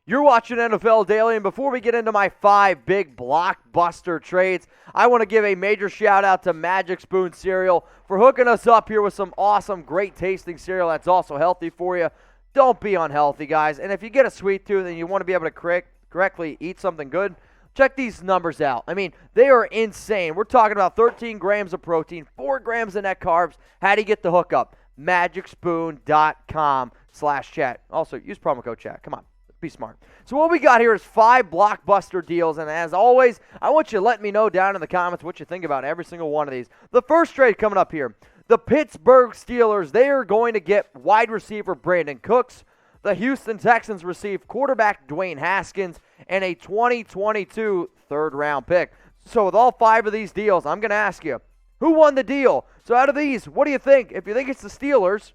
You're watching NFL Daily, and before we get into my 5 big blockbuster trades, I want to give a major shout out to Magic Spoon Cereal for hooking us up here with some awesome, great tasting cereal that's also healthy for you. Don't be unhealthy, guys. And if you get a sweet tooth and you want to be able to correctly eat something good, check these numbers out. I mean, they are insane. We're talking about 13 grams of protein, 4 grams of net carbs. How do you get the hookup? MagicSpoon.com/chat. Also, use promo code chat. Come on. Be smart. So what we got here is 5 blockbuster deals, and as always, I want you to let me know down in the comments what you think about every single one of these. The first trade coming up here, the Pittsburgh Steelers, they are going to get wide receiver Brandin Cooks. The Houston Texans receive quarterback Dwayne Haskins and a 2022 third-round pick. So with all 5 of these deals, I'm going to ask you, who won the deal? So out of these, what do you think? If you think it's the Steelers,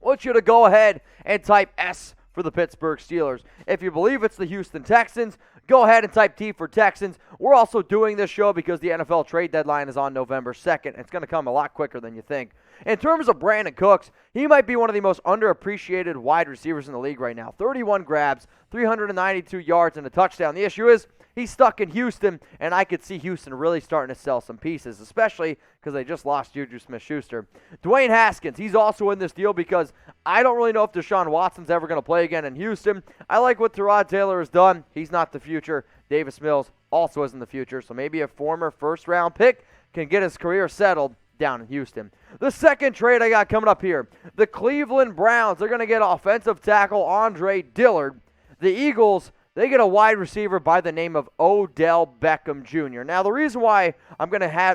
I want you to go ahead and type S for the Pittsburgh Steelers. If you believe it's the Houston Texans, go ahead and type T for Texans. We're also doing this show because the NFL trade deadline is on November 2nd. It's going to come a lot quicker than you think. In terms of Brandin Cooks, he might be one of the most underappreciated wide receivers in the league right now. 31 grabs, 392 yards, and a touchdown. The issue is he's stuck in Houston, and I could see Houston really starting to sell some pieces, especially because they just lost Juju Smith-Schuster. Dwayne Haskins, he's also in this deal because I don't really know if Deshaun Watson's ever going to play again in Houston. I like what Tyrod Taylor has done. He's not the future. Davis Mills also isn't the future, so maybe a former first-round pick can get his career settled down in Houston. The second trade I got coming up here, the Cleveland Browns, they're going to get offensive tackle Andre Dillard. The Eagles, they get a wide receiver by the name of Odell Beckham Jr. Now, the reason why I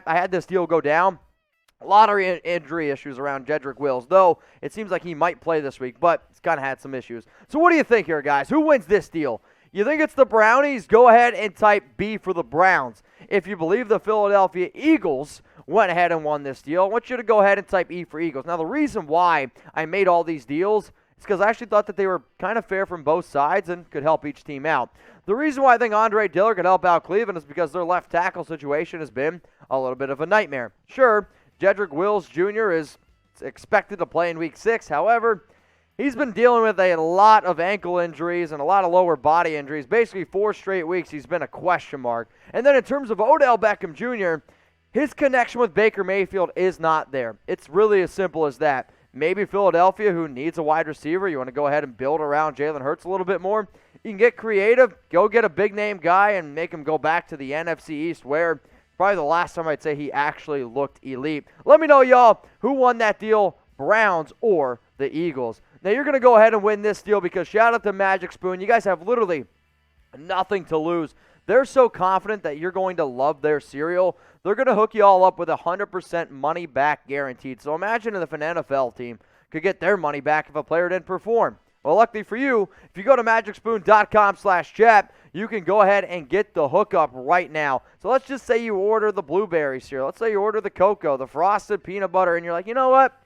had this deal go down, a lot of injury issues around Jedrick Wills, though it seems like he might play this week, but he's kind of had some issues. So what do you think here, guys? Who wins this deal? You think it's the Brownies? Go ahead and type B for the Browns. If you believe the Philadelphia Eagles went ahead and won this deal, I want you to go ahead and type E for Eagles. Now, the reason why I made all these deals is because I actually thought that they were kind of fair from both sides and could help each team out. The reason why I think Andre Dillard could help out Cleveland is because their left tackle situation has been a little bit of a nightmare. Sure, Jedrick Wills Jr. is expected to play in Week 6. However, he's been dealing with a lot of ankle injuries and a lot of lower body injuries. Basically, 4 straight weeks he's been a question mark. And then in terms of Odell Beckham Jr., his connection with Baker Mayfield is not there. It's really as simple as that. Maybe Philadelphia, who needs a wide receiver, you want to go ahead and build around Jalen Hurts a little bit more. You can get creative, go get a big-name guy and make him go back to the NFC East, where probably the last time I'd say he actually looked elite. Let me know, y'all, who won that deal, Browns or the Eagles. Now, you're going to go ahead and win this deal because shout out to Magic Spoon. You guys have literally nothing to lose. They're so confident that you're going to love their cereal. They're going to hook you all up with 100% money back guaranteed. So imagine if an NFL team could get their money back if a player didn't perform. Well, luckily for you, if you go to magicspoon.com/chat, you can go ahead and get the hookup right now. So let's just say you order the blueberry cereal. Let's say you order the cocoa, the frosted peanut butter, and you're like, you know what?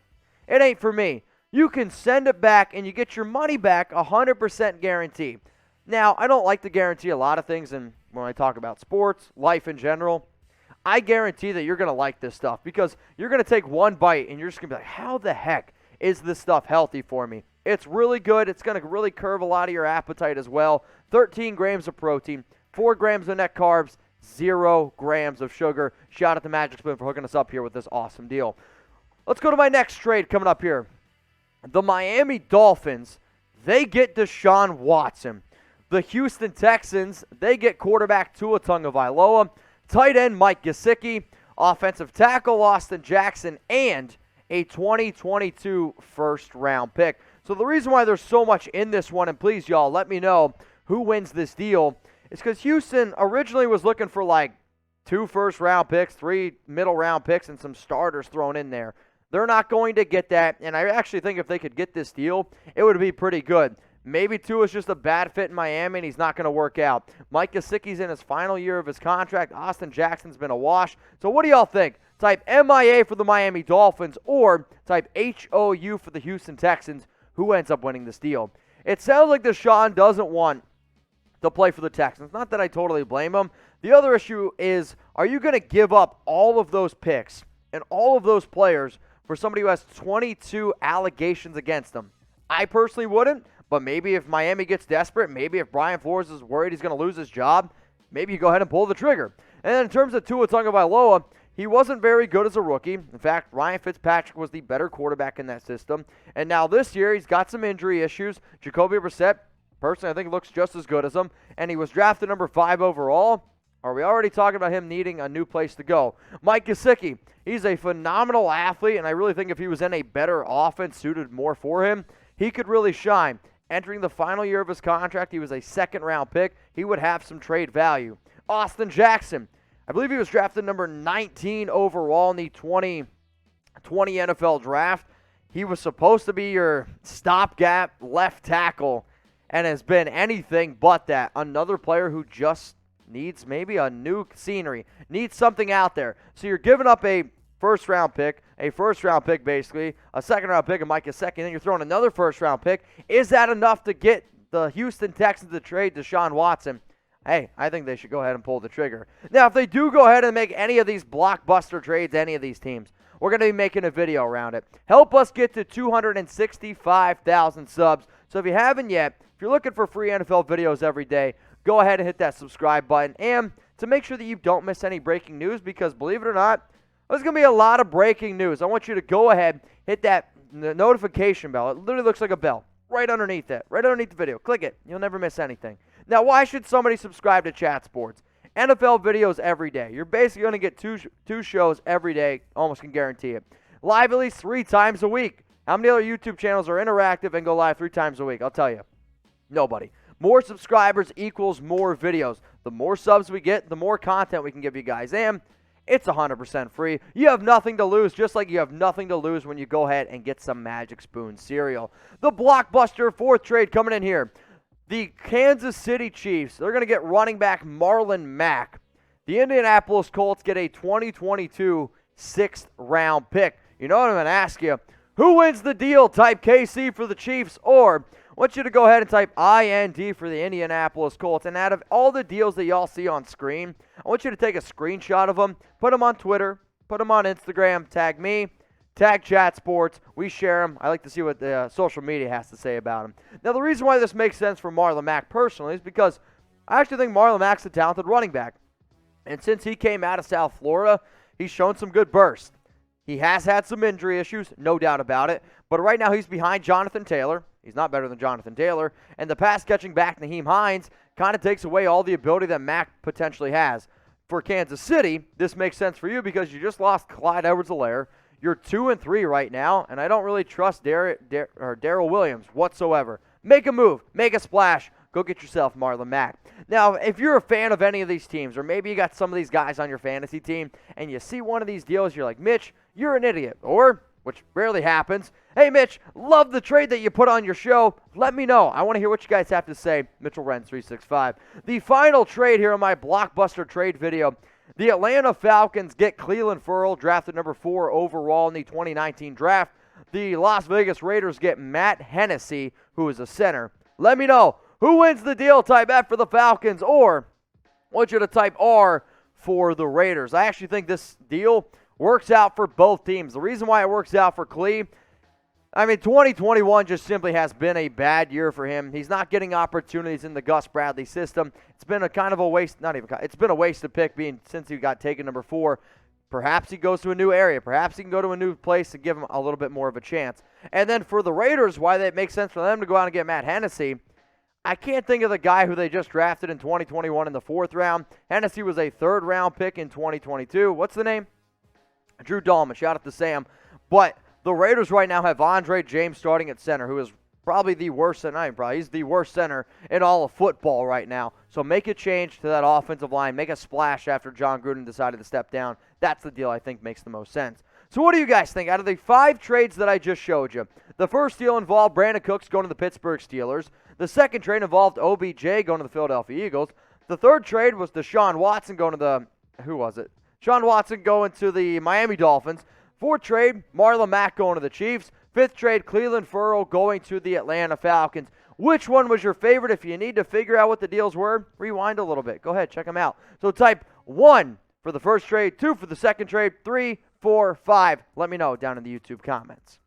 It ain't for me. You can send it back and you get your money back 100% guaranteed. Now, I don't like to guarantee a lot of things, and when I talk about sports, life in general, I guarantee that you're going to like this stuff because you're going to take one bite and you're just going to be like, how the heck is this stuff healthy for me? It's really good. It's going to really curb a lot of your appetite as well. 13 grams of protein, 4 grams of net carbs, 0 grams of sugar. Shout out to Magic Spoon for hooking us up here with this awesome deal. Let's go to my next trade coming up here. The Miami Dolphins, they get Deshaun Watson. The Houston Texans, they get quarterback Tua Tagovailoa, tight end Mike Gesicki, offensive tackle Austin Jackson, and a 2022 first-round pick. So the reason why there's so much in this one, and please, y'all, let me know who wins this deal, is because Houston originally was looking for like 2 first-round picks, 3 middle-round picks, and some starters thrown in there. They're not going to get that, and I actually think if they could get this deal, it would be pretty good. Maybe Tua's just a bad fit in Miami, and he's not going to work out. Mike Gesicki's in his final year of his contract. Austin Jackson's been a wash. So what do y'all think? Type MIA for the Miami Dolphins or type HOU for the Houston Texans. Who ends up winning this deal? It sounds like Deshaun doesn't want to play for the Texans. Not that I totally blame him. The other issue is, are you going to give up all of those picks and all of those players for somebody who has 22 allegations against them? I personally wouldn't, But maybe if Miami gets desperate, maybe if Brian Flores is worried he's going to lose his job, maybe you go ahead and pull the trigger. And then in terms of Tua Tagovailoa, he wasn't very good as a rookie. In fact, Ryan Fitzpatrick was the better quarterback in that system. And now this year, he's got some injury issues. Jacoby Brissett, personally, I think looks just as good as him. And he was drafted number 5 overall. Are we already talking about him needing a new place to go? Mike Gesicki, he's a phenomenal athlete, and I really think if he was in a better offense suited more for him, he could really shine. Entering the final year of his contract, he was a second-round pick. He would have some trade value. Austin Jackson, I believe he was drafted number 19 overall in the 2020 NFL draft. He was supposed to be your stopgap left tackle and has been anything but that. Another player who just needs maybe a new scenery, needs something out there. So you're giving up a first-round pick basically, a second-round pick and Mike Gesicki, and then you're throwing another first-round pick. Is that enough to get the Houston Texans to trade Deshaun Watson? Hey, I think they should go ahead and pull the trigger. Now, if they do go ahead and make any of these blockbuster trades, any of these teams, we're going to be making a video around it. Help us get to 265,000 subs. So if you haven't yet, if you're looking for free NFL videos every day, go ahead and hit that subscribe button. And to make sure that you don't miss any breaking news, because believe it or not, there's going to be a lot of breaking news. I want you to go ahead, hit that notification bell. It literally looks like a bell right underneath it, right underneath the video. Click it. You'll never miss anything. Now, why should somebody subscribe to Chat Sports? NFL videos every day. You're basically going to get two shows every day, almost can guarantee it. Live at least 3 times a week. How many other YouTube channels are interactive and go live 3 times a week? I'll tell you. Nobody. More subscribers equals more videos. The more subs we get, the more content we can give you guys. And it's 100% free. You have nothing to lose, just like you have nothing to lose when you go ahead and get some Magic Spoon cereal. The blockbuster 4th trade coming in here. The Kansas City Chiefs, they're going to get running back Marlon Mack. The Indianapolis Colts get a 2022 6th-round pick. You know what I'm going to ask you? Who wins the deal? Type KC for the Chiefs, or I want you to go ahead and type IND for the Indianapolis Colts. And out of all the deals that y'all see on screen, I want you to take a screenshot of them, put them on Twitter, put them on Instagram, tag me, tag Chat Sports. We share them. I like to see what the social media has to say about them. Now, the reason why this makes sense for Marlon Mack personally is because I actually think Marlon Mack's a talented running back. And since he came out of South Florida, he's shown some good burst. He has had some injury issues, no doubt about it. But right now he's behind Jonathan Taylor. He's not better than Jonathan Taylor. And the pass-catching back, Nyheim Hines, kind of takes away all the ability that Mack potentially has. For Kansas City, this makes sense for you because you just lost Clyde Edwards-Helaire. You're 2-3 right now, and I don't really trust Darrell Williams whatsoever. Make a move. Make a splash. Go get yourself Marlon Mack. Now, if you're a fan of any of these teams, or maybe you got some of these guys on your fantasy team, and you see one of these deals, you're like, Mitch, you're an idiot. Or, which rarely happens, hey, Mitch, love the trade that you put on your show. Let me know. I want to hear what you guys have to say. Mitchell Renz 365. The final trade here in my blockbuster trade video. The Atlanta Falcons get Clelin Ferrell, drafted number 4 overall in the 2019 draft. The Las Vegas Raiders get Matt Hennessy, who is a center. Let me know. Who wins the deal? Type F for the Falcons, or I want you to type R for the Raiders. I actually think this deal works out for both teams. The reason why it works out for Cle, 2021 just simply has been a bad year for him. He's not getting opportunities in the Gus Bradley system. It's been a kind of a waste, it's been a wasted pick since he got taken number 4. Perhaps he goes to a new area. Perhaps he can go to a new place to give him a little bit more of a chance. And then for the Raiders, why it makes sense for them to go out and get Matt Hennessy, I can't think of the guy who they just drafted in 2021 in the 4th round. Hennessy was a 3rd-round pick in 2022. What's the name? Drew Dahlman. Shout out to Sam. But the Raiders right now have Andre James starting at center, who is probably the worst center. He's the worst center in all of football right now. So make a change to that offensive line. Make a splash after John Gruden decided to step down. That's the deal I think makes the most sense. So what do you guys think? Out of the 5 trades that I just showed you, the first deal involved Brandin Cooks going to the Pittsburgh Steelers. The second trade involved OBJ going to the Philadelphia Eagles. The third trade was Deshaun Watson going to the, Deshaun Watson going to the Miami Dolphins. Fourth trade, Marlon Mack going to the Chiefs. Fifth trade, Clelin Ferrell going to the Atlanta Falcons. Which one was your favorite? If you need to figure out what the deals were, rewind a little bit. Go ahead, check them out. So type 1 for the first trade, 2 for the second trade, 3, 4, 5. Let me know down in the YouTube comments.